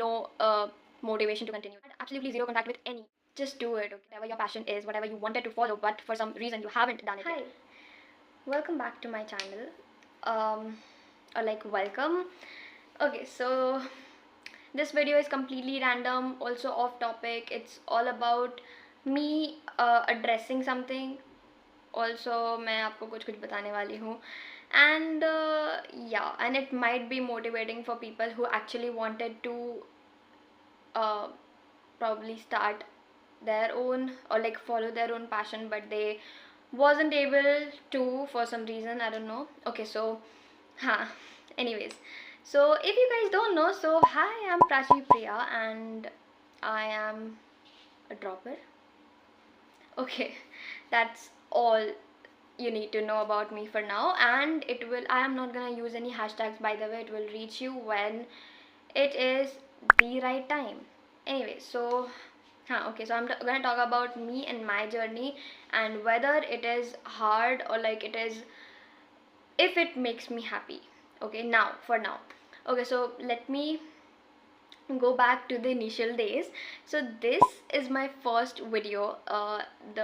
no motivation to continue. I had absolutely zero contact with any. Just do it, okay? Whatever your passion is, whatever you wanted to follow, but for some reason you haven't done it yet. Hi, welcome back to my channel. Or like welcome. Okay, so this video is completely random, also off topic. It's all about me addressing something. Also मैं आपको कुछ कुछ बताने वाली हूँ. And yeah, and it might be motivating for people who actually wanted to uh, probably start their own or like follow their own passion, but they wasn't able to for some reason. I don't know. Okay, so anyways, so if you guys don't know, so hi, I'm Prachi Priya and I am a dropper. Okay, that's all you need to know about me for now. And I am not gonna use any hashtags, by the way. It will reach you when it is the right time. Anyway, so okay, so I'm gonna talk about me and my journey and whether it is hard or like it is, if it makes me happy. Okay, now. Okay, so let me go back to the initial days. So this is my first video,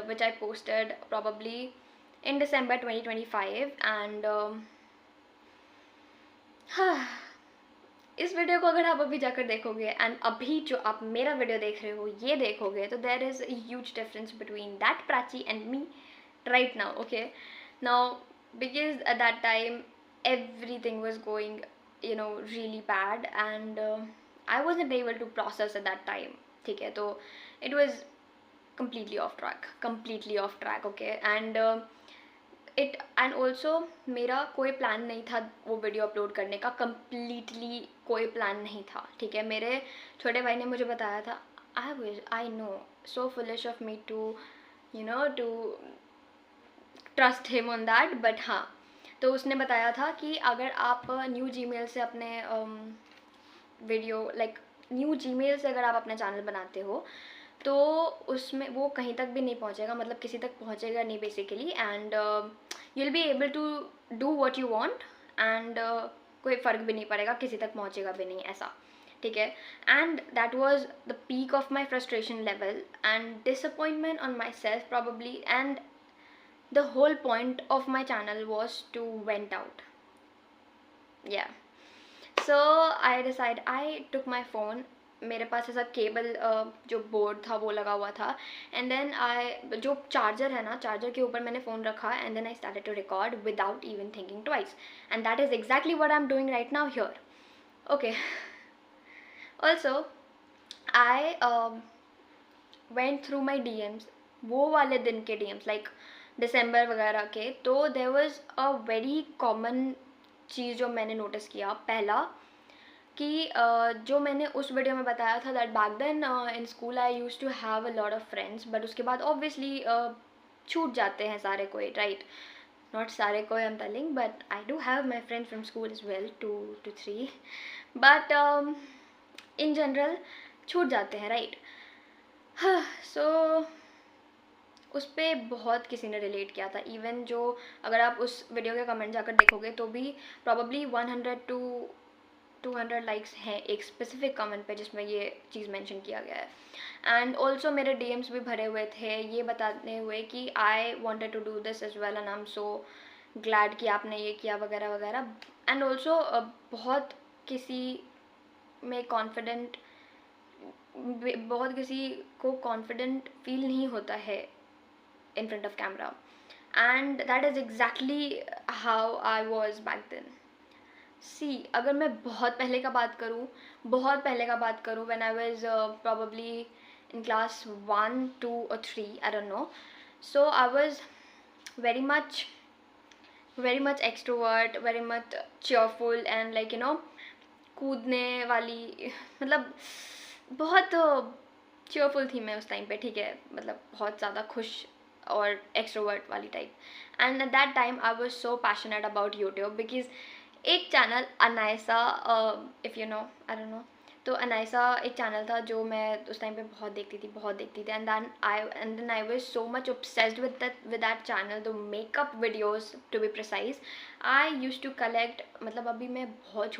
which I posted probably in December 2025. And इस video को अगर आप अभी जाकर देखोगे and अभी जो आप मेरा वीडियो देख रहे हो ये देखोगे, तो there is a huge difference between that Prachi and me right now. Okay, now because at that time everything was going, really bad, and I wasn't able to process at that time. ठीक है, तो it was completely off track. Okay, and and also मेरा कोई plan नहीं था वो video upload करने का, कम्प्लीटली कोई प्लान नहीं था. ठीक है, मेरे छोटे भाई ने मुझे बताया था. I know, so foolish of me to to trust him on that, but हाँ, तो उसने बताया था कि अगर आप न्यू जीमेल से अपने वीडियो न्यू जीमेल से अगर आप अपना चैनल बनाते हो तो उसमें वो कहीं तक भी नहीं पहुंचेगा, मतलब किसी तक पहुंचेगा नहीं basically. And you will be able to do what you want and कोई फ़र्क भी नहीं पड़ेगा, किसी तक पहुंचेगा भी नहीं, ऐसा. ठीक है, and that was the peak of my frustration level and disappointment on my self probably. And the whole point of my channel was to vent out. Yeah, so I took my phone. मेरे पास ऐसा cable जो board था वो लगा हुआ था, and then जो charger है ना, चार्जर के ऊपर मैंने फ़ोन रखा, and then I started to record without even thinking twice, and that is exactly what I am doing right now here. Okay, also I went through my DMs, वो वाले दिन के DMs लाइक दिसंबर वगैरह के. तो there was a very common चीज़ जो मैंने नोटिस किया. पहला कि जो मैंने उस वीडियो में बताया था that back then in school I use to have a lot of friends, but उसके बाद ऑब्वियसली छूट जाते हैं सारे कोई, राइट? नॉट सारे कोई I am telling, but I do have my friend from school is well, 2 to 3, but in general छूट जाते हैं, राइट? सो उस पर बहुत किसी ने रिलेट किया था. इवन जो, अगर आप उस वीडियो के कमेंट जाकर देखोगे तो भी प्रॉबली 100 to 200 लाइक्स हैं एक स्पेसिफिक कमेंट पे जिसमें ये चीज़ मेंशन किया गया है. एंड ऑल्सो मेरे DMs भी भरे हुए थे ये बताने हुए कि I wanted to do this as well and I am so glad कि आपने ये किया वगैरह वगैरह. एंड ऑल्सो बहुत किसी में कॉन्फिडेंट, बहुत किसी को कॉन्फिडेंट फील नहीं होता है in front of camera, and that is exactly how I was back then. See, अगर मैं बहुत पहले का बात करूँ when I was probably in class 1, 2 or 3, I don't know. So I was very much extrovert, very much cheerful and कूदने वाली, मतलब बहुत cheerful थी मैं उस टाइम पे. ठीक है, मतलब बहुत ज़्यादा खुश और एक्सट्रोवर्ट वाली type. And at that time I was so passionate about YouTube because एक channel Anaysa, if you know, I don't know, तो अनायसा एक चैनल था जो मैं उस टाइम पे बहुत देखती थी. And then I was so much obsessed with that channel, the makeup videos to be precise. I used to collect, मतलब अभी मैं बहुत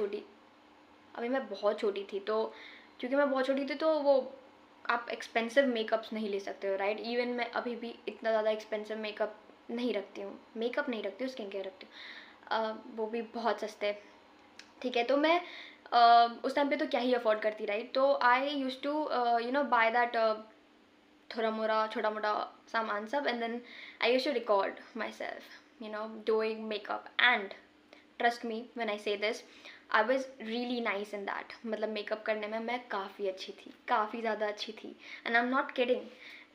छोटी थी, तो क्योंकि मैं बहुत छोटी थी तो वो आप एक्सपेंसिव मेकअप्स नहीं ले सकते हो, राइट। इवन मैं अभी भी इतना ज़्यादा एक्सपेंसिव मेकअप नहीं रखती हूँ, स्किन केयर रखती हूँ, वो भी बहुत सस्ते, ठीक है। तो मैं उस टाइम पे तो क्या ही अफोर्ड करती, राइट। तो I use to buy that थोड़ा मोड़ा छोटा मोटा सामान सब, and then I use to record myself doing makeup, and trust me when I say this, I was really nice in that. मतलब मेकअप करने में मैं काफ़ी अच्छी थी, काफ़ी ज़्यादा अच्छी थी, and I am not kidding.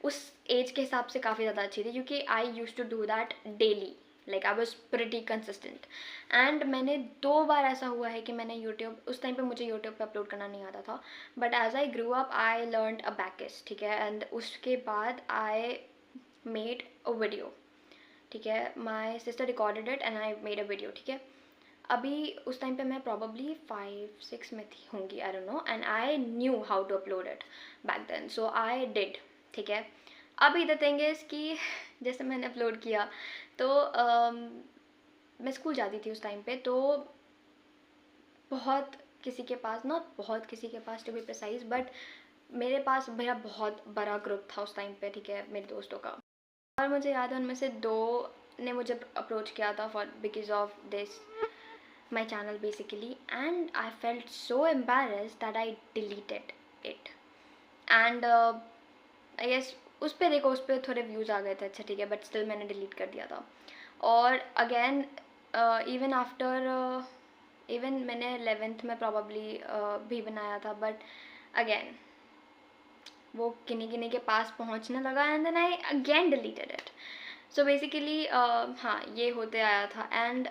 उस एज के हिसाब से काफ़ी ज़्यादा अच्छी थी, क्योंकि I use to do that daily, like I was pretty consistent. And मैंने 2 बार ऐसा हुआ है कि मैंने यूट्यूब, उस टाइम पे मुझे यूट्यूब पे अपलोड करना नहीं आता था, but as I grew up I learn a basics, ठीक है। एंड उसके बाद आई मेड अ वीडियो, ठीक है। My sister recorded it and I made a video, ठीक है। अभी उस टाइम पे मैं प्रॉबली 5-6 में थी होंगी, I don't know, and I knew how to upload it back then, so I did, ठीक है। अभी द थिंग इज़ कि जैसे मैंने अपलोड किया तो मैं स्कूल जाती थी उस टाइम पे, तो बहुत किसी के पास, नॉट बहुत किसी के पास टू बी प्रिसाइज, बट मेरा बहुत बड़ा ग्रुप था उस टाइम पे, ठीक है, मेरे दोस्तों का। और मुझे याद है उनमें से 2 ने मुझे अप्रोच किया था for because of this my channel basically, and I felt so embarrassed that I deleted it. And I guess उस पर देखो, उस पर थोड़े व्यूज़ आ गए थे, अच्छा ठीक है, बट स्टिल मैंने डिलीट कर दिया था। और अगेन इवन आफ्टर इवन मैंने 11th में प्रॉबली भी बनाया था, बट अगेन वो किन्हीं के पास पहुंचने लगा, and then I again deleted it. So basically हाँ, ये होते आया था। एंड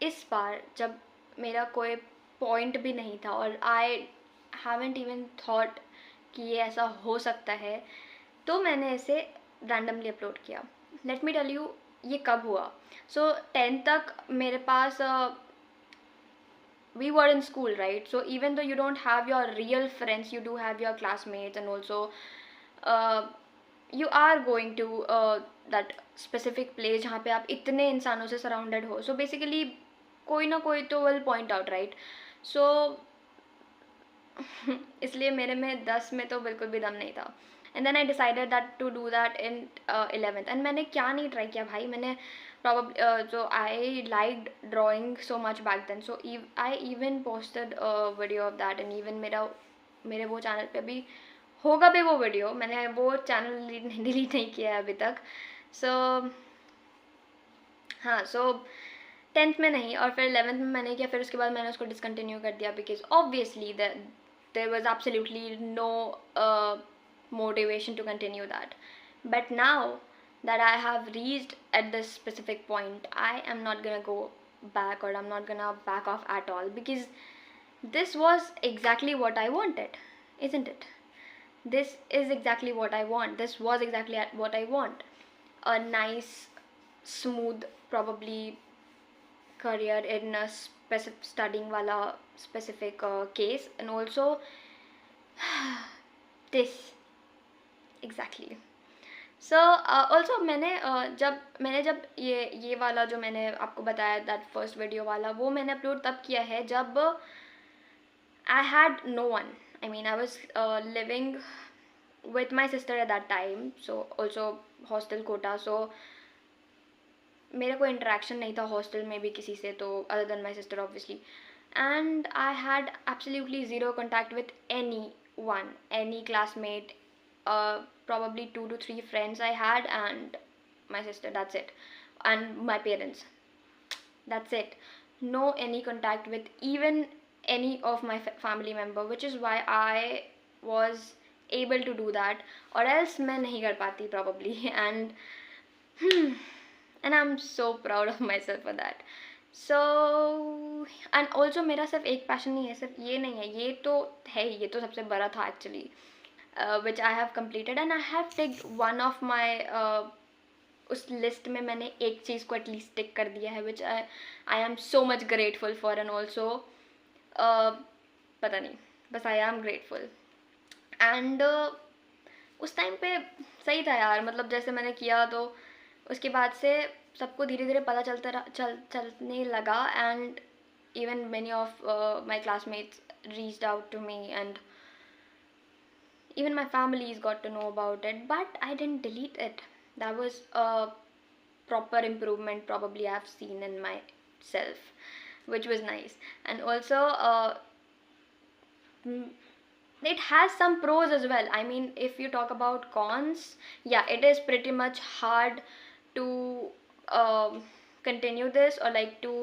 इस बार जब मेरा कोई पॉइंट भी नहीं था, और आई हैवेंट इवन थॉट कि ये ऐसा हो सकता है, तो मैंने इसे रैंडमली अपलोड किया। लेट मी टेल यू ये कब हुआ। सो 10th तक मेरे पास we were in school, right? So even though you don't have your real friends, you do have your classmates, and also you are going to that specific place जहाँ पे आप इतने इंसानों से surrounded हो. So basically कोई ना कोई तो will point out, right? So इसलिए मेरे में 10 में तो बिल्कुल भी दम नहीं था. And then I decided that to do that in 11th. And मैंने क्या नहीं ट्राई किया भाई, मैंने probably so I liked drawing so much back then, so I even posted a video of that, and even मेरे वो channel पे भी होगा भी वो वीडियो, मैंने वो चैनल डिलीट नहीं किया है अभी तक. सो हाँ, सो 10th में नहीं, और फिर 11th में मैंने किया, फिर उसके बाद मैंने उसको डिसकंटिन्यू कर दिया, because obviously there was absolutely no motivation to continue that. But now that I have reached at this specific point, I am not gonna go back, or I'm not gonna back off at all, because this was exactly what I wanted, isn't it? This is exactly what I want. This was exactly what I want. A nice, smooth, probably career in a specific studying wala specific case, and also this exactly. So also मैंने जब ये वाला जो मैंने आपको बताया that first video वाला, वो मैंने अपलोड तब किया है जब I had no one. I mean, I was living with my sister at that time, so also hostel quota, so मेरा कोई इंटरेक्शन नहीं था हॉस्टल में भी किसी से, तो other than my sister obviously. And I had absolutely zero contact with any classmate, probably 2 to 3 friends I had, and my sister, that's it, and my parents, that's it. No any contact with even any of my family member, which is why I was able to do that, or else मैं नहीं कर पाती probably. And I'm so proud of myself for that. So and also मेरा सिर्फ एक passion नहीं है, सिर्फ ये नहीं है, ये तो है, ये तो सबसे बड़ा था actually, which I have completed, and I have ticked one of my उस लिस्ट में मैंने एक चीज़ को एटलीस्ट टिक कर दिया है, which I am so much grateful for, and also पता नहीं, बस I am grateful. And उस टाइम पे सही था यार, मतलब जैसे मैंने किया तो उसके बाद से सबको धीरे धीरे पता चलने लगा, and even many of my classmates reached out to me, and even my families got to know about it, but I didn't delete it. That was a proper improvement probably I've seen in myself, which was nice. And also it has some pros as well. I mean, if you talk about cons, yeah, it is pretty much hard to continue this, or like to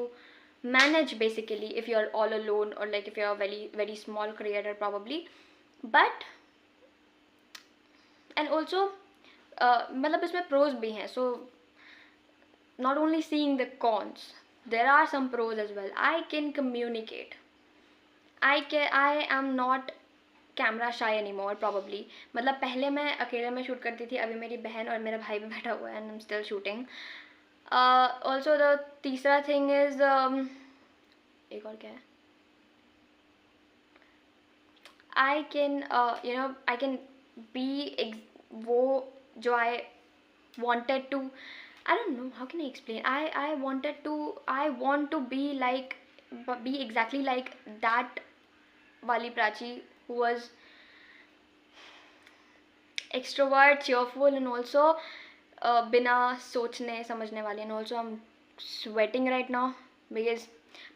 manage basically, if you're all alone, or like if you're a very very small creator probably. But and also मतलब इसमें pros भी हैं, so not only seeing the cons, there are some pros as well. I can communicate. I am not camera शाई any more probably. मतलब पहले मैं अकेले में शूट करती थी, अभी मेरी बहन और मेरा भाई भी बैठा हुआ है and I am still shooting. Also the तीसरा थिंग इज एक और क्या है, I can I can be वो जो आई wanted to, I don't know how can I explain, I want to be exactly like that wali Prachi, who was extrovert, cheerful, and also बिना सोचने समझने वाली. And also I'm sweating right now because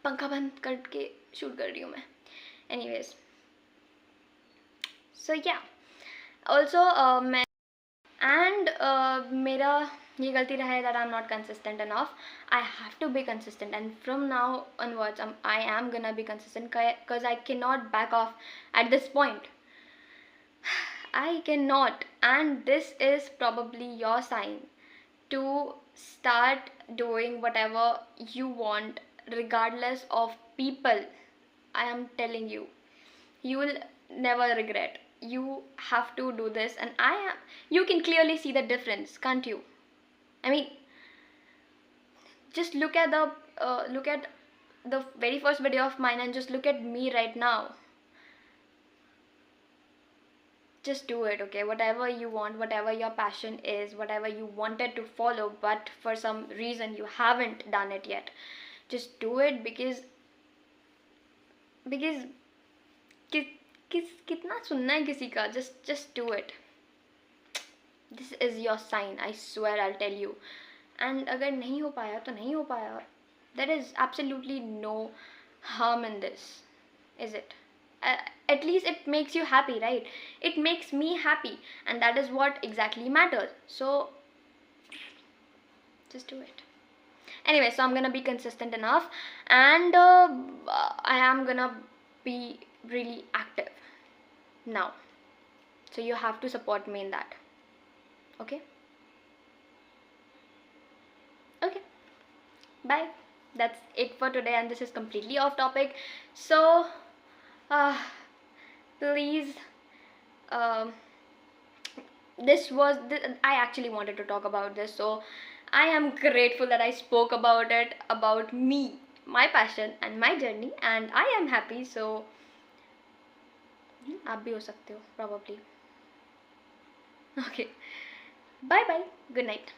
पंखा बंद करके shoot कर रही हूँ मैं. Anyways, so yeah, also मैं and मेरा ये गलती रहा है that I'm not consistent enough. I have to be consistent, and from now onwards I am gonna be consistent, because I cannot back off at this point. I cannot, and this is probably your sign to start doing whatever you want regardless of people. I am telling you, you will never regret. You have to do this, and you can clearly see the difference, can't you? I mean, just look at the very first video of mine and just look at me right now. Just do it, okay? Whatever you want, whatever your passion is, whatever you wanted to follow but for some reason you haven't done it yet, just do it, because कितना सुनना है किसी का. Just do it. This is your sign, I swear, I'll tell you. And अगर नहीं हो पाया तो नहीं हो पाया. There is absolutely no harm in this, is it? At least it makes you happy, right? It makes me happy, and that is what exactly matters. So just do it. Anyway, so I'm gonna be consistent enough, and I am gonna be really active now. So you have to support me in that. Okay? Okay. Bye. That's it for today, and this is completely off topic. So please, I actually wanted to talk about this, so I am grateful that I spoke about it, about me, my passion and my journey, and I am happy. So आप भी हो सकते हो probably. Okay, bye bye, good night.